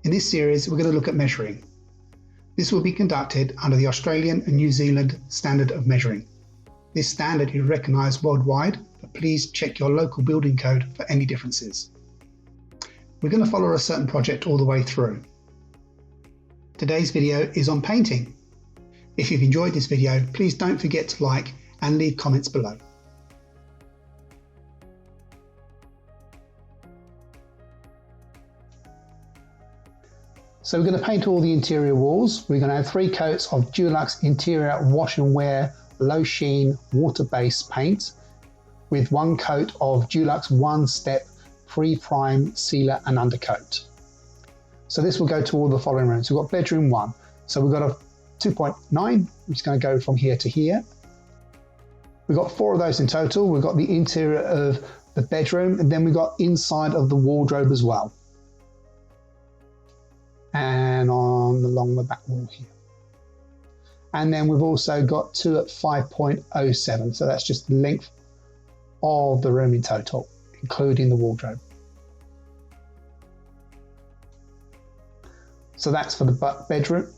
In this series, we're going to look at measuring. This will be conducted under the Australian and New Zealand standard of measuring. This standard is recognised worldwide, but please check your local building code for any differences. We're going to follow a certain project all the way through. Today's video is on painting. If you've enjoyed this video, please don't forget to like and leave comments below. So we're going to paint all the interior walls. We're going to have 3 coats of Dulux Interior Wash and Wear Low Sheen Water-Based paint with 1 coat of Dulux One Step Pre-Prime Sealer and Undercoat. So this will go to all the following rooms. We've got bedroom 1. So we've got a 2.9, which is going to go from here to here. We've got 4 of those in total. We've got the interior of the bedroom, and then we've got inside of the wardrobe as well. And along the back wall here. And then we've also got 2 at 5.07, so that's just the length of the room in total, including the wardrobe. So that's for the bedroom.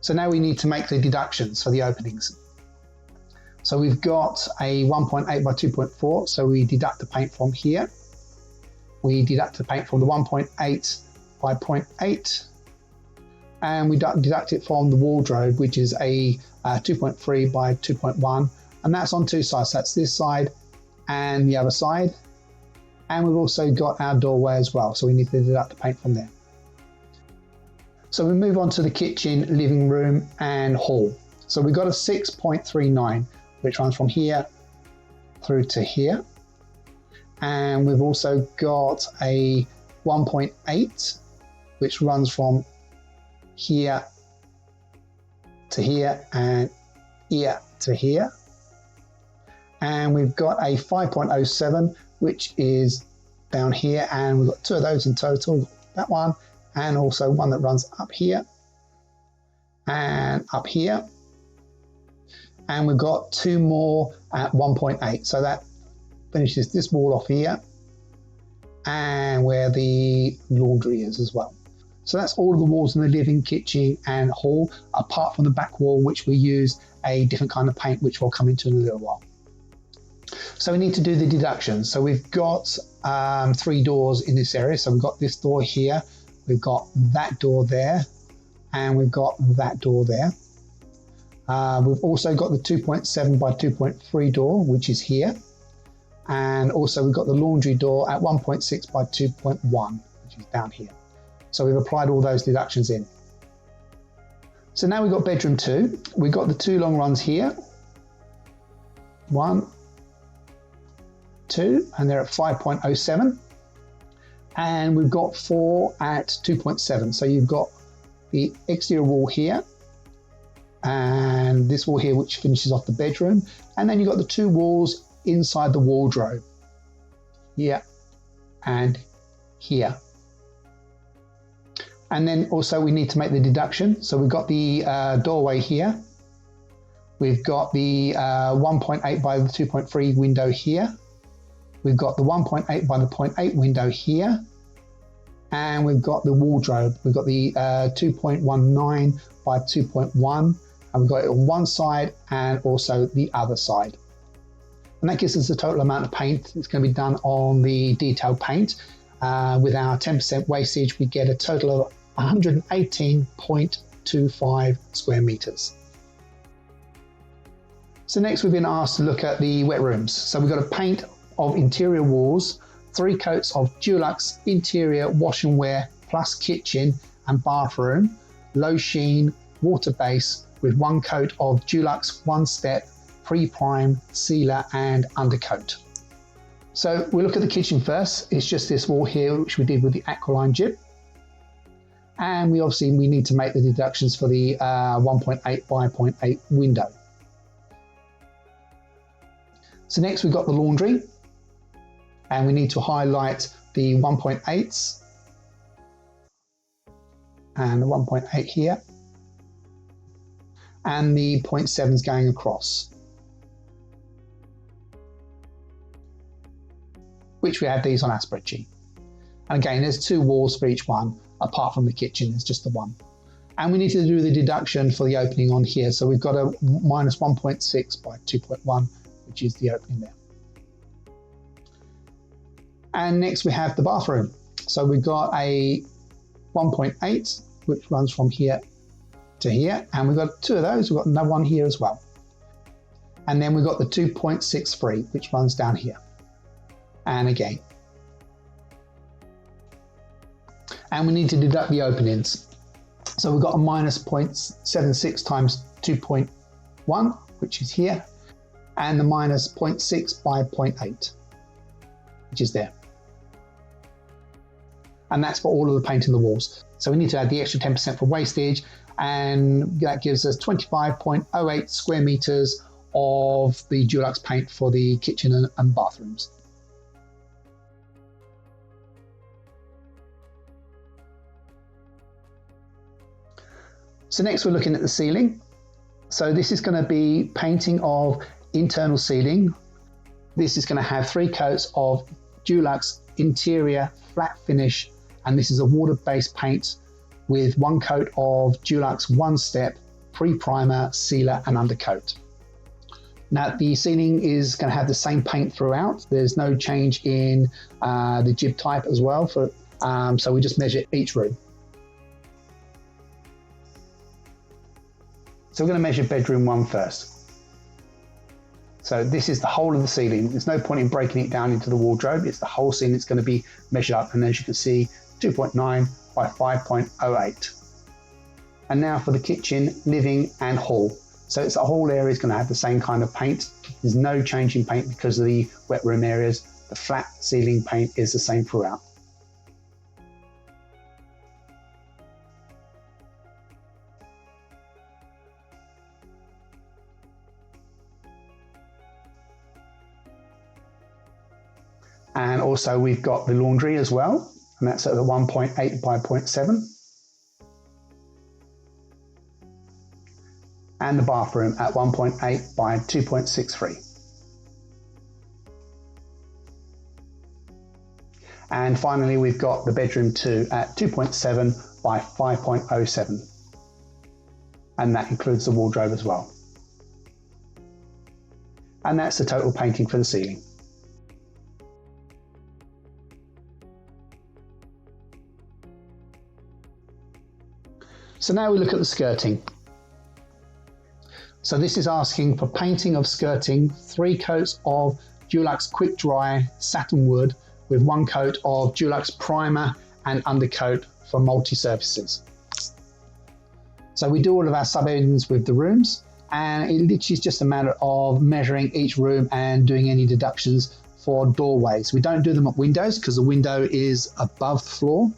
So now we need to make the deductions for the openings. So we've got a 1.8 by 2.4, so we deduct the paint from here. We deduct the paint from the 1.8 by 0.8, and we deduct it from the wardrobe, which is a 2.3 by 2.1, and that's on 2 sides. That's this side and the other side, and we've also got our doorway as well, so we need to deduct the paint from there. So we move on to the kitchen, living room and hall. So we've got a 6.39, which runs from here through to here, and we've also got a 1.8 which runs from here to here and here to here. And we've got a 5.07 which is down here, and we've got 2 of those in total, that one, and also one that runs up here and up here. And we've got 2 more at 1.8, so that finishes this wall off here and where the laundry is as well. So that's all of the walls in the living, kitchen and hall, apart from the back wall, which we use a different kind of paint, which we'll come into in a little while. So we need to do the deductions. So we've got 3 doors in this area. So we've got this door here, we've got that door there, and we've got that door there. We've also got the 2.7 by 2.3 door, which is here. And also we've got the laundry door at 1.6 by 2.1, which is down here. So we've applied all those deductions in. So now we've got bedroom 2. We've got the 2 long runs here. 1, 2, and they're at 5.07. And we've got 4 at 2.7. So you've got the exterior wall here, and this wall here, which finishes off the bedroom. And then you've got the 2 walls inside the wardrobe, here and here. And then also we need to make the deduction. So we've got the doorway here. We've got the 1.8 by the 2.3 window here. We've got the 1.8 by the 0.8 window here. And we've got the wardrobe. We've got the 2.19 by 2.1. And we've got it on one side and also the other side. And that gives us the total amount of paint that's going to be done on the detailed paint. With our 10% wastage, we get a total of 118.25 square meters. So next we've been asked to look at the wet rooms. So we've got a paint of interior walls, 3 coats of Dulux Interior Wash and Wear plus kitchen and bathroom, low sheen, water base with 1 coat of Dulux One Step Pre-Prime Sealer and Undercoat. So we'll look at the kitchen first. It's just this wall here, which we did with the Aqualine Gyp. And we need to make the deductions for the 1.8 by 0.8 window. So next we've got the laundry, and we need to highlight the 1.8s and the 1.8 here, and the 0.7s going across, which we have these on our spreadsheet. And again, there's 2 walls for each one. apart from the kitchen, it's just the one. And we need to do the deduction for the opening on here. So we've got a minus 1.6 by 2.1, which is the opening there. And next we have the bathroom. So we've got a 1.8, which runs from here to here. And we've got two of those. We've got another one here as well. And then we've got the 2.63, which runs down here. And again. And we need to deduct the openings. So we've got a minus 0.76 times 2.1, which is here, and the minus 0.6 by 0.8, which is there. And that's for all of the paint in the walls. So we need to add the extra 10% for wastage, and that gives us 25.08 square meters of the Dulux paint for the kitchen and bathrooms. So next we're looking at the ceiling. So this is going to be painting of internal ceiling. This is going to have 3 coats of Dulux interior flat finish, and this is a water-based paint with 1 coat of Dulux One Step pre-primer, sealer and undercoat. Now the ceiling is going to have the same paint throughout. There's no change in the jib type as well. So we just measure each room. So we're going to measure bedroom 1 first. So this is the whole of the ceiling. There's no point in breaking it down into the wardrobe. It's the whole ceiling that's going to be measured up. And as you can see, 2.9 by 5.08. And now for the kitchen, living and hall. So it's the whole area is going to have the same kind of paint. There's no change in paint because of the wet room areas. The flat ceiling paint is the same throughout. And also we've got the laundry as well, and that's at the 1.8 by 0.7. And the bathroom at 1.8 by 2.63. And finally we've got the bedroom 2 at 2.7 by 5.07. And that includes the wardrobe as well. And that's the total painting for the ceiling. So now we look at the skirting. So this is asking for painting of skirting, 3 coats of Dulux Quick Dry satin wood with 1 coat of Dulux primer and undercoat for multi-surfaces. So we do all of our sub-endings with the rooms, and it literally is just a matter of measuring each room and doing any deductions for doorways. We don't do them at windows because the window is above the floor.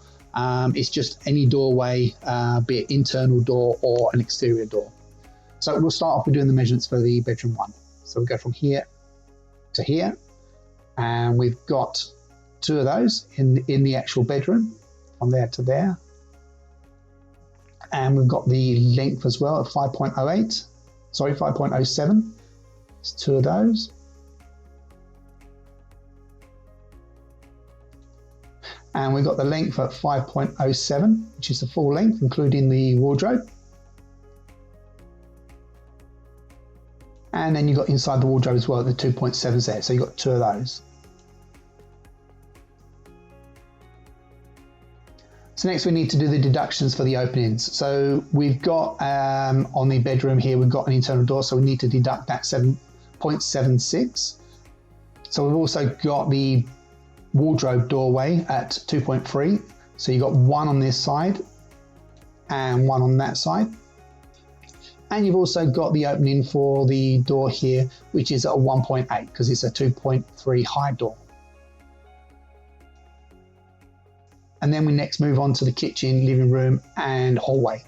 It's just any doorway, be it internal door or an exterior door. So we'll start off with doing the measurements for the bedroom 1. So we go from here to here, and we've got 2 of those in the actual bedroom, from there to there. And we've got the length as well at 5.07. It's 2 of those. And we've got the length at 5.07, which is the full length, including the wardrobe. And then you've got inside the wardrobe as well, the 2.7s there. So you've got 2 of those. So next we need to do the deductions for the openings. So we've got on the bedroom here, we've got an internal door, so we need to deduct that 7.76. So we've also got the wardrobe doorway at 2.3. So you've got 1 on this side and 1 on that side. And you've also got the opening for the door here, which is at 1.8 because it's a 2.3 high door. And then we next move on to the kitchen, living room and hallway.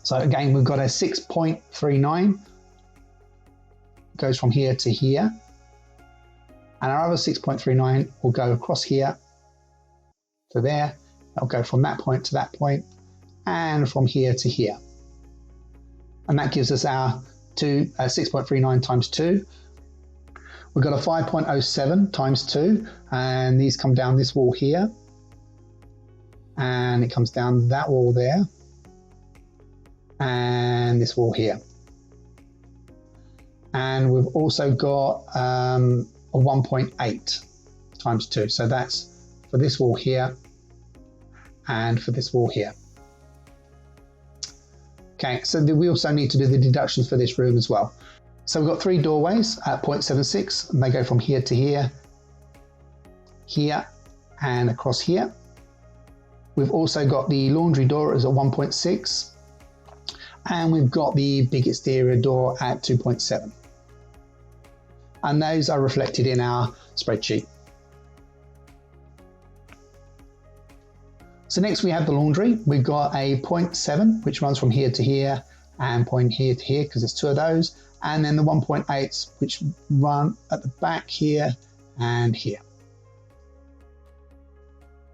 So again, we've got a 6.39, goes from here to here. And our other 6.39 will go across here to there. It'll go from that point to that point and from here to here. And that gives us our 6.39 times 2. We've got a 5.07 times 2, and these come down this wall here. and it comes down that wall there and this wall here. And we've also got a 1.8 times 2. So that's for this wall here and for this wall here. Okay, so we also need to do the deductions for this room as well. So we've got 3 doorways at 0.76, and they go from here to here, here, and across here. We've also got the laundry door as at 1.6, and we've got the big exterior door at 2.7. And those are reflected in our spreadsheet. So next we have the laundry. We've got a 0.7, which runs from here to here and point here to here, because there's 2 of those. And then the 1.8s, which run at the back here and here.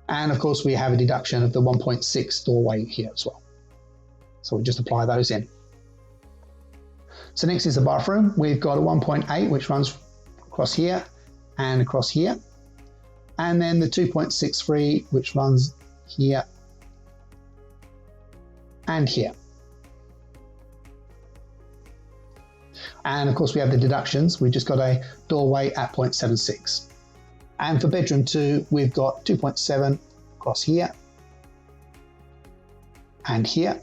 And of course we have a deduction of the 1.6 doorway here as well. So we just apply those in. So next is the bathroom. We've got a 1.8, which runs across here and across here. And then the 2.63, which runs here and here. And of course we have the deductions. We've just got a doorway at 0.76. And for bedroom 2, we've got 2.7 across here and here.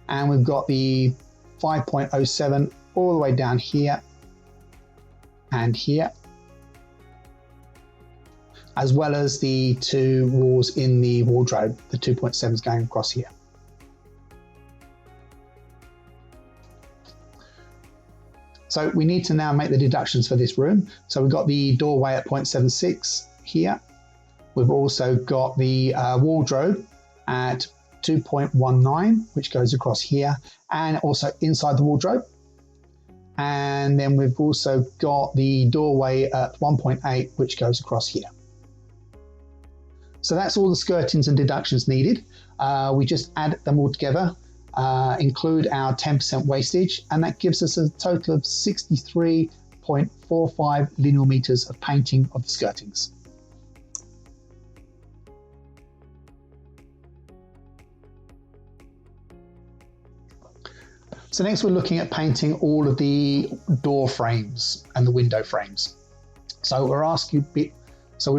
And we've got the 5.07 all the way down here and here, as well as the 2 walls in the wardrobe, the 2.7s going across here. So we need to now make the deductions for this room. So we've got the doorway at 0.76 here. We've also got the wardrobe at 2.19, which goes across here, and also inside the wardrobe. And then we've also got the doorway at 1.8, which goes across here. So that's all the skirtings and deductions needed. We just add them all together, include our 10% wastage, and that gives us a total of 63.45 linear meters of painting of the skirtings. So next we're looking at painting all of the door frames and the window frames. So we're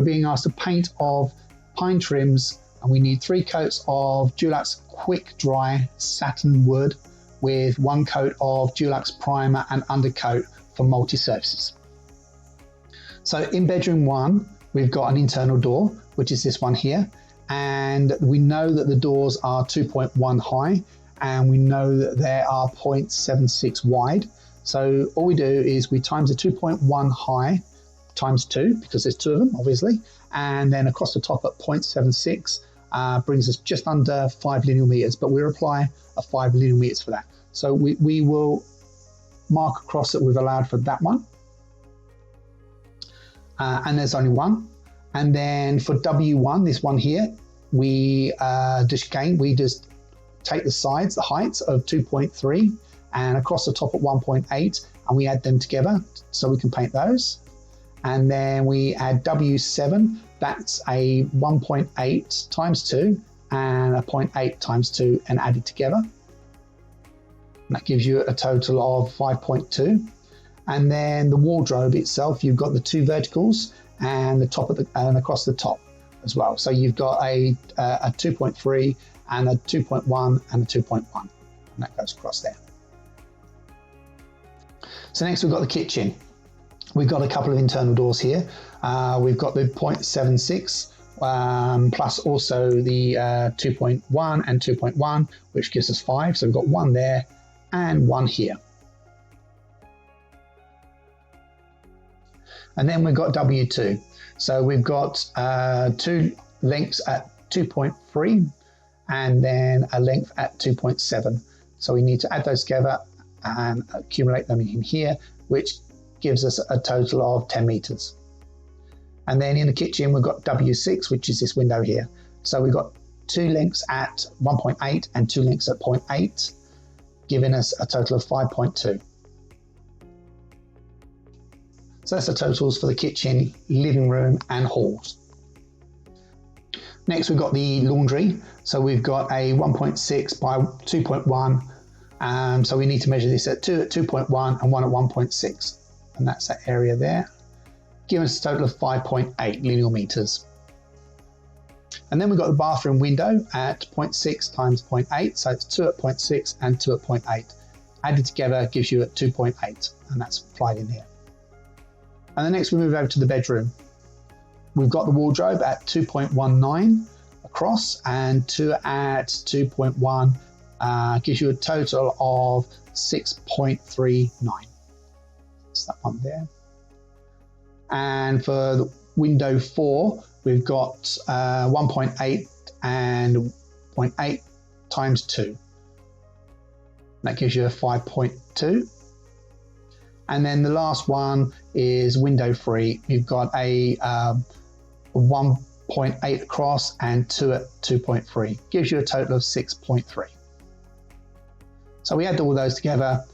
being asked to paint of pine trims, and we need 3 coats of Dulux Quick Dry satin wood with 1 coat of Dulux primer and undercoat for multi-surfaces. So in bedroom 1, we've got an internal door, which is this one here, and we know that the doors are 2.1 high, and we know that they are 0.76 wide. So all we do is we times the 2.1 high times 2, because there's 2 of them obviously, and then across the top at 0.76 brings us just under 5 linear meters, but we'll apply a 5 linear meters for that. So we will mark across that we've allowed for that one, and there's only one. And then for W1, this one here, we just take the sides, the heights of 2.3 and across the top at 1.8, and we add them together so we can paint those. And then we add W7, that's a 1.8 times 2 and a 0.8 times 2 and add it together. And that gives you a total of 5.2. And then the wardrobe itself, you've got the 2 verticals and the top of and across the top as well. So you've got a 2.3 and a 2.1 and a 2.1, and that goes across there. So next we've got the kitchen. We've got a couple of internal doors here. We've got the 0.76 plus also the 2.1 and 2.1, which gives us 5. So we've got 1 there and 1 here. And then we've got W2. So we've got 2 lengths at 2.3 and then a length at 2.7. So we need to add those together and accumulate them in here, which gives us a total of 10 meters. And then in the kitchen, we've got W6, which is this window here. So we've got 2 lengths at 1.8 and 2 lengths at 0.8, giving us a total of 5.2. So that's the totals for the kitchen, living room and halls. Next, we've got the laundry. So we've got a 1.6 by 2.1. So we need to measure this at 2 at 2.1 and 1 at 1.6. And that's that area there. Giving us a total of 5.8 linear meters. And then we've got the bathroom window at 0.6 times 0.8. So it's 2 at 0.6 and 2 at 0.8. Added together gives you at 2.8. And that's applied in here. And then next we move over to the bedroom. We've got the wardrobe at 2.19 across and 2 at 2.1 gives you a total of 6.39. That's that one there. And for the window 4, we've got 1.8 and 0.8 times 2. That gives you a 5.2. And then the last one is window 3. You've got a 1.8 across and 2 at 2.3. Gives you a total of 6.3. So we add all those together,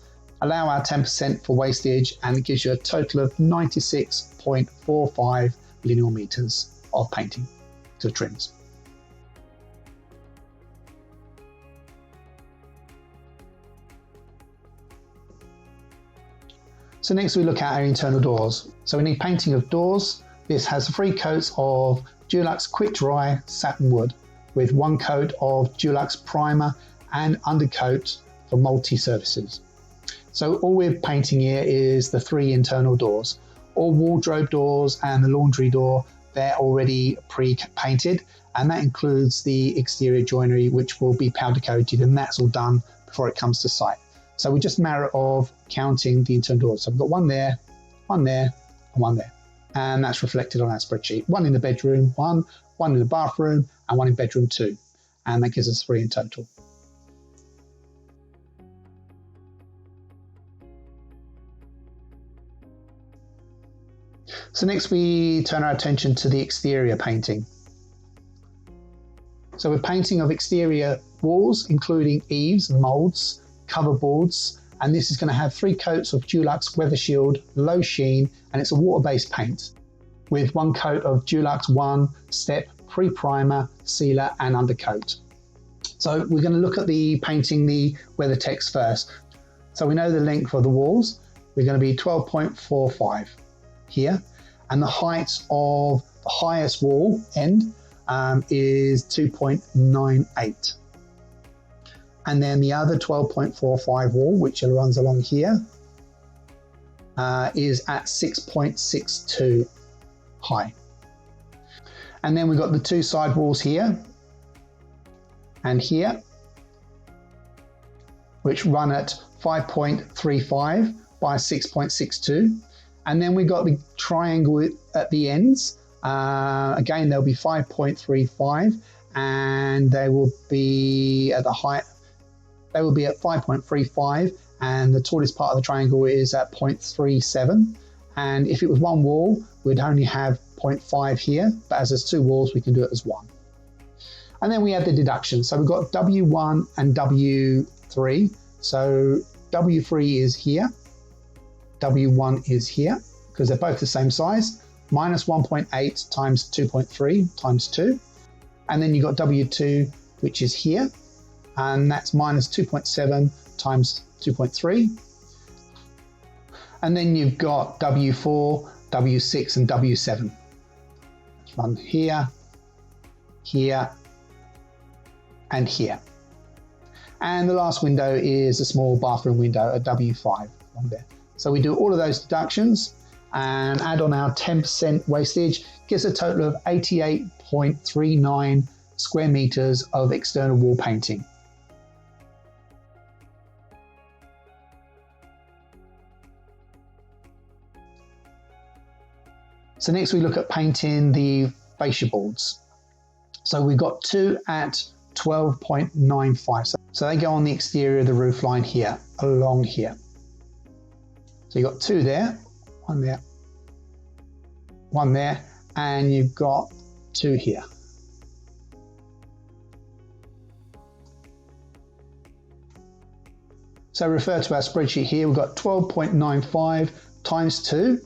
allow our 10% for wastage, and it gives you a total of 96.45 linear meters of painting to trims. So next we look at our internal doors. So we need painting of doors. This has 3 coats of Dulux Quick Dry Satin Wood with 1 coat of Dulux Primer and undercoat for multi-surfaces. So all we're painting here is the 3 internal doors. All wardrobe doors and the laundry door, they're already pre-painted, and that includes the exterior joinery, which will be powder coated, and that's all done before it comes to site. So we're just a matter of counting the internal doors. So I've got 1 there, 1 there, and 1 there. And that's reflected on our spreadsheet. 1 in the bedroom, 1 in the bathroom, and 1 in bedroom 2. And that gives us 3 in total. So next we turn our attention to the exterior painting. So we're painting of exterior walls, including eaves and moulds, cover boards, and this is going to have 3 coats of Dulux Weather Shield Low Sheen, and it's a water-based paint with 1 coat of Dulux One Step Pre-Primer, Sealer and Undercoat. So we're going to look at the painting the weather text first. So we know the length of the walls. We're going to be 12.45 here, and the height of the highest wall end is 2.98. And then the other 12.45 wall, which runs along here, is at 6.62 high. And then we've got the 2 side walls here and here, which run at 5.35 by 6.62. And then we've got the triangle at the ends. Again, they'll be 5.35, and they will be at the height. They will be at 5.35, and the tallest part of the triangle is at 0.37. And if it was 1 wall, we'd only have 0.5 here, but as there's 2 walls, we can do it as 1. And then we add the deductions. So we've got W1 and W3. So W3 is here, W1 is here, because they're both the same size, minus 1.8 times 2.3 times 2. And then you've got W2, which is here, and that's minus 2.7 times 2.3. And then you've got W4, W6 and W7. Let's run here, here, and here. And the last window is a small bathroom window, a W5 on there. So we do all of those deductions and add on our 10% wastage, gives a total of 88.39 square meters of external wall painting. So next we look at painting the fascia boards. So we've got 2 at 12.95. So they go on the exterior of the roof line here, along here. So you've got 2 there, 1 there, 1 there, and you've got 2 here. So refer to our spreadsheet here, we've got 12.95 times 2,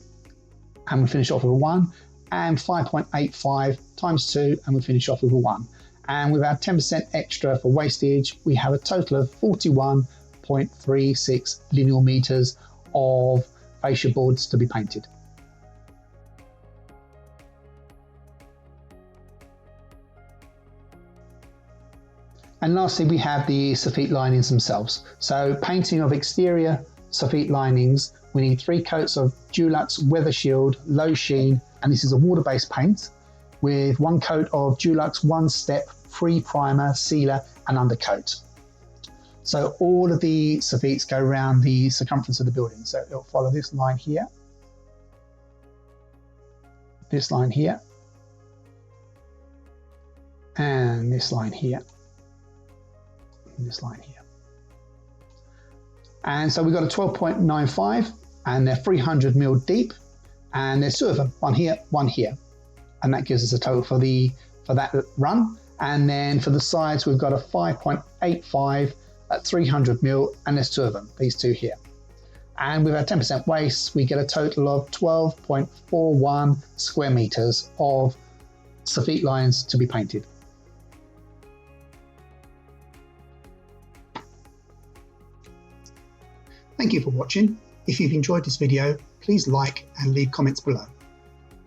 and we finish off with 1, and 5.85 times 2, and we finish off with a 1. And with our 10% extra for wastage, we have a total of 41.36 linear meters of fascia boards to be painted. And lastly, we have the soffit linings themselves. So painting of exterior soffit linings, we need 3 coats of Dulux Weather Shield Low Sheen, and this is a water-based paint, with 1 coat of Dulux One Step Free Primer, Sealer and Undercoat. So all of the soffits go around the circumference of the building. So it'll follow this line here, this line here, and this line here, and this line here. And so we've got a 12.95, and they're 300 mil deep, and there's 2 of them, one here, one here. And that gives us a total for that run. And then for the sides, we've got a 5.85 at 300 mil, and there's 2 of them, these 2 here. And with our 10% waste, we get a total of 12.41 square meters of soffit lines to be painted. Thank you for watching. If you've enjoyed this video, please like and leave comments below.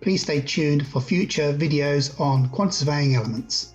Please stay tuned for future videos on quantity surveying elements.